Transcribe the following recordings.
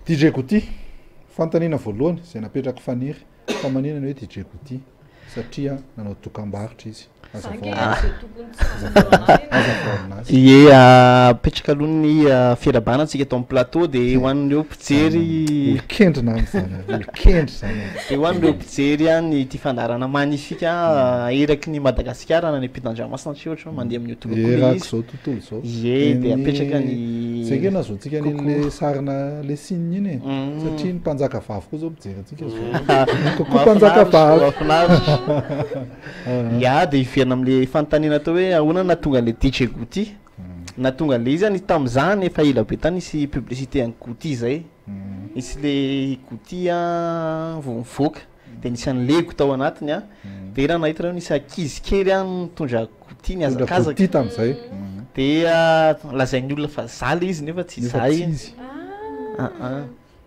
DJ Couty fantanina voalohany izay napetraka faniry fa maninana hoe DJ Couty satria nanao dokam-barotra izy ie apetraka aloha ny fiarabana antsika eto amin'ny plateau dia hoan'ireo mpijery olokendrina am'zany olokendry zany dia hoan'ireo mpijery a ny ty fandarana magnifika eraky ny Madagasikara na ny ampitan-dranomasina tsy ohatra mandeha amin'ny youtube eraka izao tontolo izao ie dia apetraka ny zay ke nazoantsika an'le sarina le signe iny e satria ny mpanjaka vavy koa zao mijery antsika zao kokoa mpanjaka vavy ya dia iverina amin'le fanontaniana tao hoe ahoana natonga le DJ Couty natonga le izy any tamin'izany efa ela be tany isy publicité any Couty zay isy le Couty a vao mivoaka dia nisy an'leko tao anatiny a dia raha nahita reo nisy ankizy kely a mitondra Couty ny azakazaka tam'izay dia lazain'ny olona fa zaly izy nefa tsy zay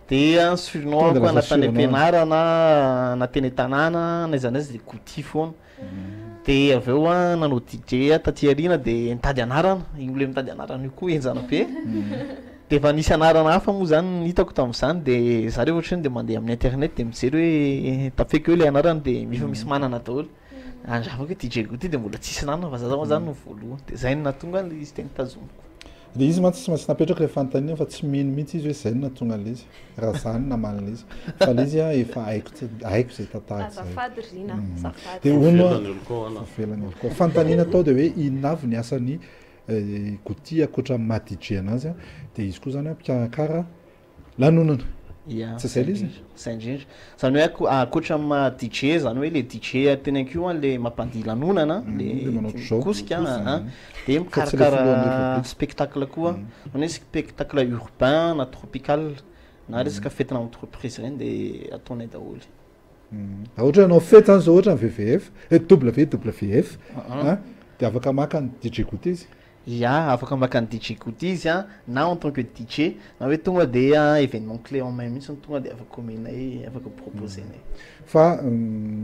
dia surnom koa natany ampianarana na teny tanàna na izany azy dia Couty foana dia avy eo a nanao DJ taty aoriana dia nitady anarana io le mitady anarana io koa enjana be dia efa nisy anarana hafa moa zany hitako tamin'izany dia zareo ohatrany dia mandeha amin'ny internet dia mijery hoe tafeky hoe le anarana dia mifa misy manana daholo andravako hoe DJ Couty dia mbola tsisy nanana fa zaza zany no voalohany dia zay no natonga izy teny tazomiko dia izy mantsy tsy maintsy napetraka le fanontaniana fa tsy mino mihitsy izy hoe zay no natonga le izy raha zany namanana izy fa le izy a efa haiko zay tantahaka zay dia onoavelany olo koa fanontaniana atao dia hoe inona avy ny asany Couty akoatra maha-DJ anazy a dia izy koa zany a mpikarakara lanonana tsy zay le izy zay indrindra zany hoe akoatra ma DJ zany hoe le DJ tenenko a le mampandihy lanonana le kosika dia mikarakara spectacle koa hoe spectacle urbain na tropical na resaka fetina entreprise reny dia ataonay daholy ohatra anao fety zany zao ohatra ny VVF WWF dia afaka maka ny DJ Couty izy ya afaka maka ny DJ Couty izy a na en tant que DJ na hoe tonga dia événement clé en main mihitsy tonga dia afaka omenay afaka proposenay fa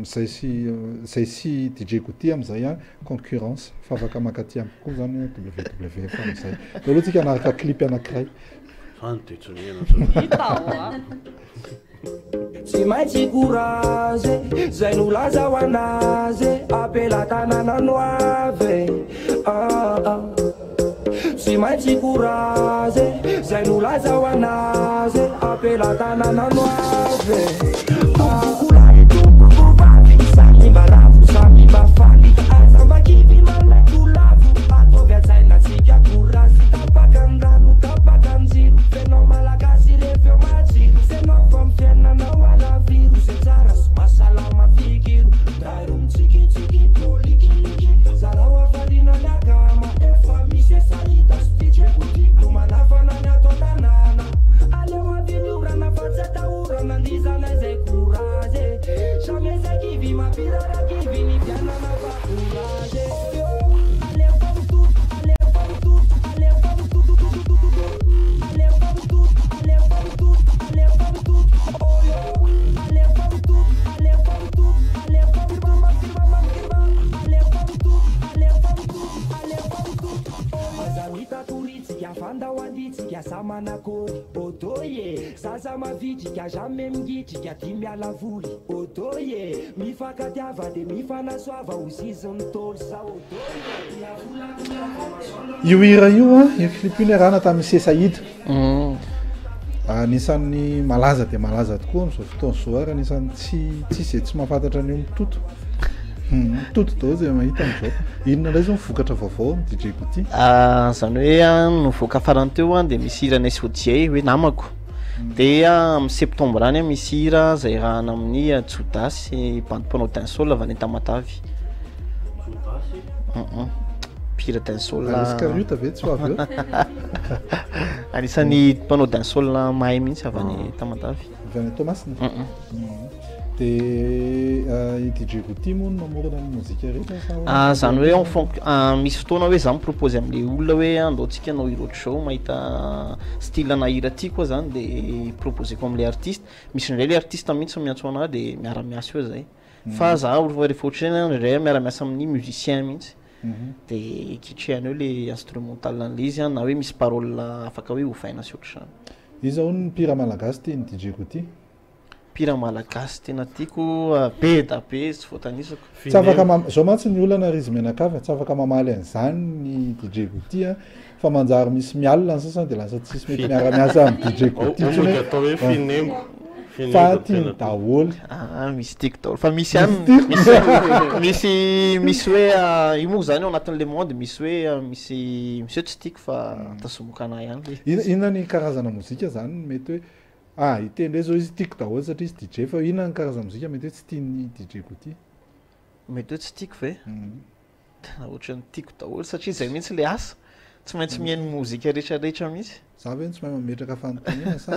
zay sy DJ Couty am'izay a concurrence fa afaka maka ty amiko koa zany WWF am'izay dia aloha tsika anaraka clip anankiray tsy maintsy courage zay nolaza ho anazy apela-tanana no avy tsy maintsy courage zay nolaza ho anazy apela-tanana no avy samy maravo samy mafaly aza makivy manatolavo atovy ajainatsika courage tapaka an-drano tapaka an-jiro fenao malagasy reveo matsiro senao fa mifiainanao alaviro zay tsara sy masalama fikiro dairo mitsikitsiky polikiliky zarao afalina ny agama efa misy esahita sy DJ Couty no manafana ny ato an-tanàna aleo avilorana fa tsy atahorana andizana zay courage jamais zay kivy mapirara kivy ny fianana fa courage aleo famtuto aleo famtuto aleo famtuto aleo famtuto aleo famtuto aleo famtuto aleo famtuto aleo famtuto aleo azanita turitsika fandahoanditsika samanakory otoye zaza mavitrika jamais mingitrika ty miala voly otoye mifakatiava de mifanasoava ho zizony tôly sa otoye io hira io a io clip io ny arahana tamin'ny Sesaida anisan'ny malaza dia malaza tokoa amin'izao fotoana zao ary anisan'ny tsy zay tsy mahafantatra an'io mitoto mitoto dao zay mahita amin'izao inona indray zao mivokatra vaovao DJ Couty zany hoe nivoaka farany teo a dia misy hira naisy OJ hoe namako dia amin'ny septembre any misy hira zay rahana amin'ny Jodasy bandimpanao Tinsol avy any Tamatavy pire Tinsol Iscariota ve tsy avy eo anisan'ny mpanao Tinsol mahay mihitsy avy any Tamatavy avy any Tomasina dia DJ Couty moa no mamorona ny mozika rehetra zany hoe misy fotoana hoe za mipropose amin'le olona hoe andaotsika anao hira autre show mahita style na hira ty koa zany dia proposeko amin'le artiste misy indray le artiste mihitsy miantso anahy dia miara-miasa eo zay fa za rehefa ohatrany indray miara-miasa amin'ny musicien mihitsy dia kitrehana eo le instrumental an'le izy na hoe misy parole afaka hoe hovaina sy ohatrany izao ny pira malagasy ty ny DJ Couty pira malagasy tena tiako be da be tsy voatanisako tsy afaka zao mantsy ny olana Rizy Menakava tsy afaka mamaly an'izany ny DJ Couty fa manjary misy mialina ny sasany de lasa tsisy mety miara-miasa amin'ny DJ Couty atao hoe finembo fa tiany daholy misy tiako daholo fa misy any misy hoe io moa zany ao anatin'le monde misy hoe misy hoe tsy tiako fa tasomokana ihany le inona ny karazana mozika zany mety hoe itendre zao izy tiako daholo satria izy DJ fa inona ny karazana mozika mety hoe tsy tiany DJ Couty mety hoe tsy tiako ve tena ohatrany tiako daholo satria zay mihitsy le asa tsy maintsy mihaino mozika rehetrarehetra mihitsy za ve tsy mahay mametraka fanontaniana sa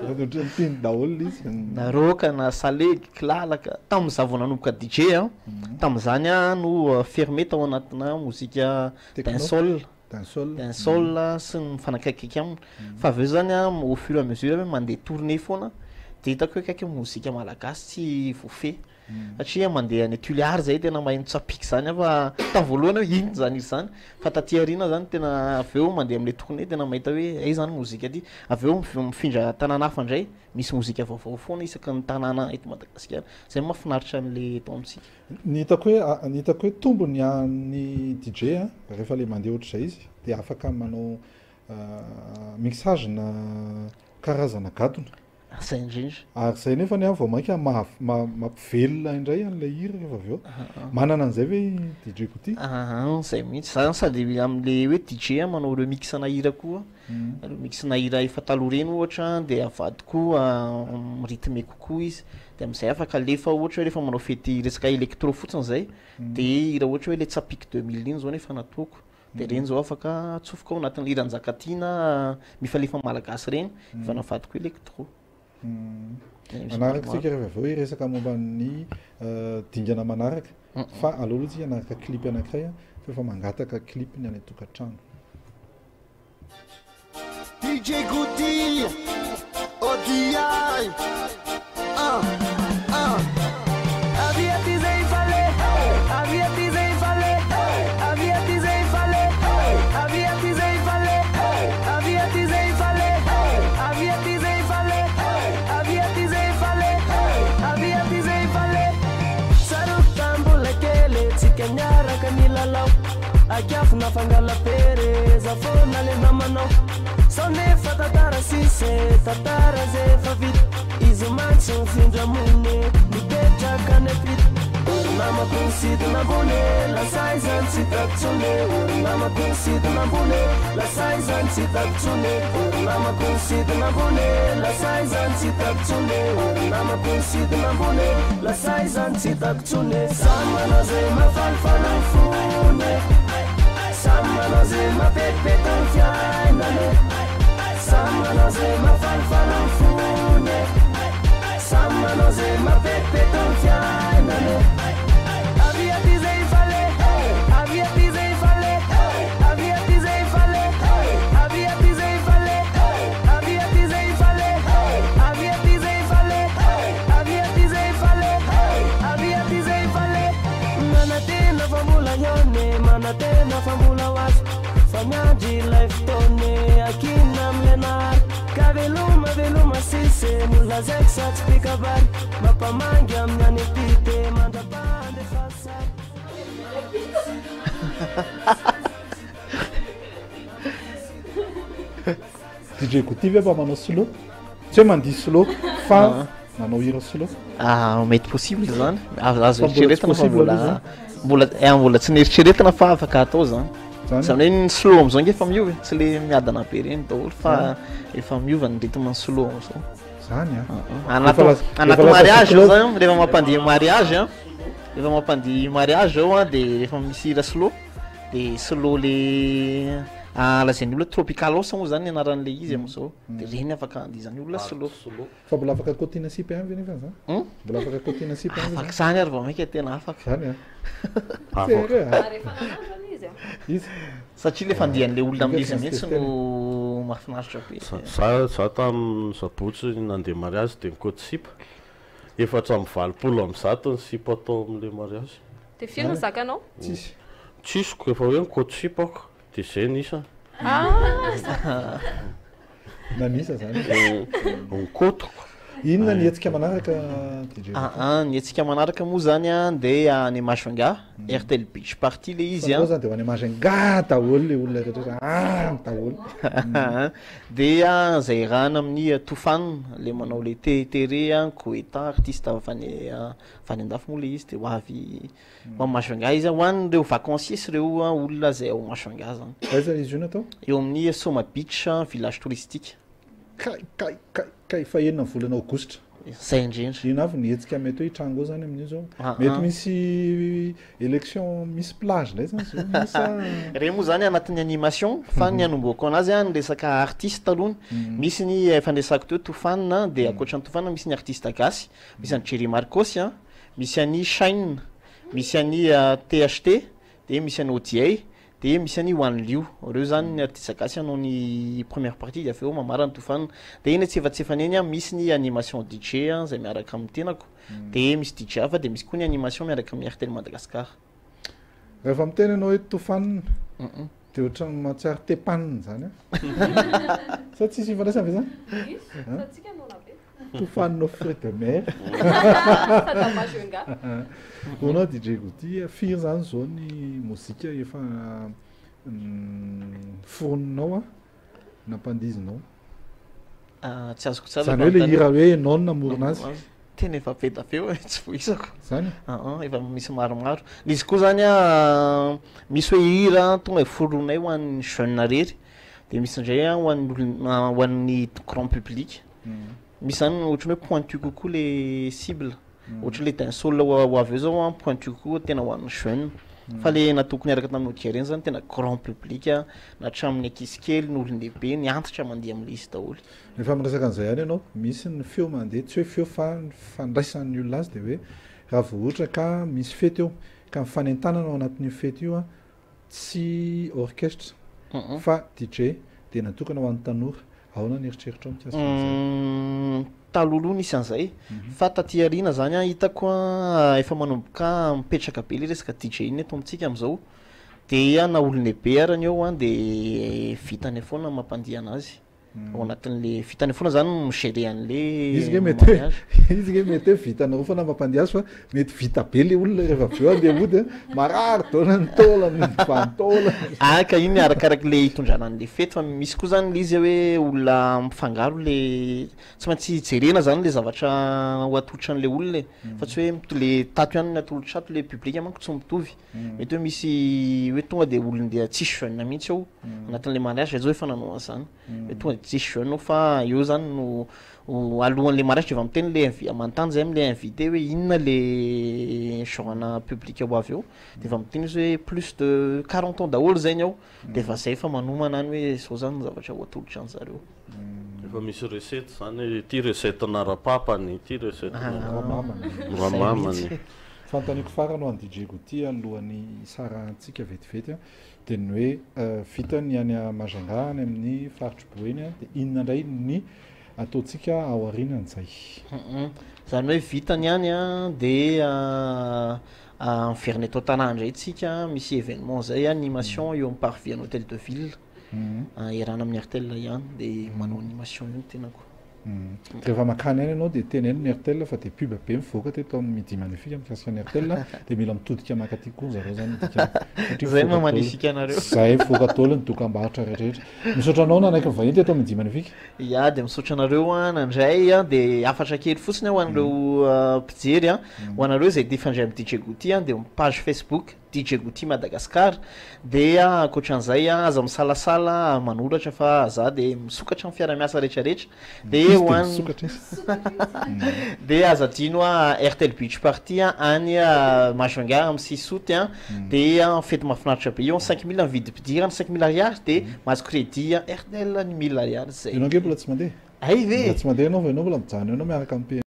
ohatrany tiany daholo izy naroka na salegy kilalaka tam'izavo nanomboka DJ tam'izany no fermé tao anatina mozika dancehall sy ny mifanakaikaiky aminy fa aveo zany au fur et à mesure mandeha tourné foana de hitako hoe kaiky mozika malagasy tsy voafeh satria mandeha any Tuléar zay tena maheno tsapiky zany fa tavoalohany hoe ino zany izy zany fa taty arina zany tena aveo mandeha am'le tourné tena mahita hoe ay zany mozika ty aveo mifindra tanàna hafa ndray misy mozika vaovao foana isaky ny tanàna eto Madagasikara zay mahafinaritra an'le tao amitsika ny hitako hoe tombony any DJ rehefa le mandeha ohatr'izay izy de afaka manao mixage na karazana gadona zay indrindra ary zay nefa ny vao mainka mampivelona indray an'ilay hira rehefa aveo manana an'izay ve DJ Couty zay mihitsy zany sady am'le hoe DJ manao remixana hira koa remixana hira efa taloha reny ohatra de avady koa rythme kokoa izy de am'izay afaka lefa ohatra hoe rehefa manao fety resaka électro fotsiny zay de hira ohatra hoe le tsapiky 2000 iny zao nefa natoko de reny zao afaka atsofoka ao anatin'ny hiranjakatina mifalefa malagasy reny fa navady koa électro manaraka tsika rehefa aveo resaka momba ny dingana manaraka fa aloha tsika anaraka clip anankiray fa efa mangataka clip ny any tokantrano DJ Couty ODI akiafuna fangala pereza fona le namanao sao nefa tatara sise tatara ze fa vita izy mantsy mifindra mone mipetraka ny apita orinamako ny sidina ambony lasay zany tsy takotsone orinamako ny sidina ambony lasay zany tsy takotsone orinamako ny sidina ambony lasay zany tsy takotsone orinamako ny sidina ambony lasay zany tsy takotsone samana zay mafalifala ny fone samana zay mapetipeta ny fiainane samana zay mafalifala ny fone samana zay mapetipeta ny fiainane aviaty zay fale aviaty zay fale aviaty zay fale aviaty zay fale aviaty zay fale aviaty zay fale aviaty zay fale aviaty zay fale manatena fambola yone manatena fambola wazo fanyandry life tone akina mlenar kaveluma veluma sise mula zexa spika bar mapamangi amnyani pite mandapande fasa DJ Couty ve manao slow tsy hoe mandihy slow fa manao hira slow mety possible zany azo eritreretina fa mbola tsy neritreretina fa afaka atao zany zany hoe ny slow am'zao nge efa miova tsy le miadana be reny daholo fa efa miova ny rythme slow am'zao zany anaty mariage ao zany rehefa mampandihy mariage rehefa mampandihy mariage ao de rehefa misy hira slow de slow le lazain'ny olona tropical house moa zany anaran'le izy am'zao de reny afaka andihizany olona slow fa mbola afaka côtina sipy any ve nefa zany mbola afaka côtina sipy any afaka zany ary vao mainka tena afaka zany izy satria le fandihan'le olona amin'izy mihitsy no mahafinaritra be za tamin'ny sabotsy nandeha mariage de nikôty sipa efatra amby 20 amby 100 ny sipa atao am'le mariage de firy ny zakanao tsisiko efa hoe nikôty sipako de zay nisa nanisa zany onkotro inona ny hetsika manaraka ny hetsika manaraka moa zany a dia any Masonga RTL Beach Party le izy a zany dia any Masonga daholo le olona rehetra daholo dia zay rahana amin'ny Tofan le manao le tere Koeta artiste avy andafy moa le izy dia hoavy Masonga izy ho an'ireo vacanciers reo olona zay ao Masonga zany aiza izy io natao eo amin'ny Soma Beach village touristique kay fa enina volana aogositra zay indrindra ino avy nihetsika mety hoe hitrango zany amin'io zao mety misy élection misy plage ndray zany re moa zany anatin'ny animation fa ny anomboako anazy a ny resaka artiste aloha misy ny fandraisako teo Tofanina dia ankoatra ny Tofanina misy ny artiste gasy misy any Jerry Marcos a misy any Shine misy any THT dia misy any ODA dia misy any Wanliu reo zany ny artiste gasy anao ny première partie dia aveo mamara ny Tofanina dia iny tsefatsefany eny misy ny animation DJ zay miaraka amin'ny tenako dia misy DJ hafa dia misy koa ny animation miaraka amin'ny RTL Madagascar rehefa miteny ianao hoe Tofanina dia ohatrany mahatsiaro tepanina zany sa tsisy ifandraisana ve zany Tofanina au fruit de mer honao DJ Gouty firy zany zao ny mozika efa foninao nampandizinao tsy azoko tsara zany hoe le hira hoe enao namorona azy tena efa be tafeo tsy voisako zany efa misy maromaro izy koa zany a misy hoe hira tonga foronay ho an'ny jeune rery dia misy indray ho an'ny grand public misy zany ohatrany hoe pointu kokoa le cible ohatry le dansol ho avy eo zao pointu kokoa tena ho an'ny jeune fa le natokony araka tamin'ny audia reny zany tena grand public natramin'ny ankizy kely ny olon-dehibe ny antitra mandeha amin'le izy daholo rehefa miresaka an'izay ihany ianao misy ny feo mandeha tsy hoe feo fa fandraisan'ny olona azy dia hoe raha vao ohatra ka misy fety eo ka mifanentanana ao anatin'io fety io tsy orchestre fa DJ dia natokana ho an'ny tanora ahoana ny eritreritra mikasika taloloha nisy an'izay fa taty ariana zany hitako efa manomboka mipetraka be le resaka DJ iny eto amintsika amin'izao dia na olon-dehibe arany eo dia vitany foana mampandiha anazy ao anatin'le vitany foana zany migérer an'le izy ge mety vitanao foana mampandiha azy fa mety vita be le olona rehefa aveo andeha ody marary taona ny taolany vantaola ka iny arakaraky le hitondrana an'le fety fa misy koa zany le izy hoe olona mifangaro le tsy maintsy jerena zany le zavatra ho atolotra an'le olona fa tsy hoe le tato ihany ny atolotra ato le public manko tsy mitovy mety hoe misy hoe tonga dia olona dia tsisy jeune mihitsy ao anatin'le mariage zao efa nanao an'izany tonga tsisy jeune fa eo zany no alohan'le mariage efa miteny le mantany zay amin'le invité hoe inona le genre public ao avy eo dia efa miteny izy hoe plus de 40 ans daholo zay ny ao dia efa zay fa manomana any hoe zao zany zavatra ho atolotra an'zareo efa misy recette zany ty recette narapapany ty recette ramamany fantaniko farano any DJ Gouty alohan'ny sarantsika vetivety dia ny hoe vitany any Majunga any amin'ny faritry Boeny dia inona indray ny ataontsika ao aorianan'izay zany hoe vitany any dia miverina eto an-tanàna indray tsika misy événement zay animation eo amin'ny parvis an hôtel de ville iarana amin'ny RTL ihany dia manao animation io tenako rehefa makany any ianao dia tena eny ny RTL fa dia pub be mivoaka teto amin'ny midi magnifique mikasika ny RTL dia mila mitodika makaty koa zareo zany zay mamanisika anareo zay mivoaka tolo ny dokam-barotra rehetrarehetra misaotra anao nanaiky vahiny teto amin'ny midi magnifique ia dia misaotra anareo nandray dia afatra kely fotsiny ho anareo mpijery ho anareo zay defandray amin'ny DJ Gouty dia page Facebook DJ Gouty Madagascar dia ankoatran'izay aza misalasala manoratra fa za dia misokatra amin'ny fiara-miasa rehetrarehetra dia dia aza dino RTL Beach Party any Majunga amin'ny 6 août dia fety mahafinaritra be eo 5 000 mividy mpidirana 5 000 ariary dia mahazo crédit RTL 1 000 ariary zay ianao nge mbola tsy mandeha ay ve tsy mandeha ianao fa ianao mbola mijano ianao miaraka amin'ny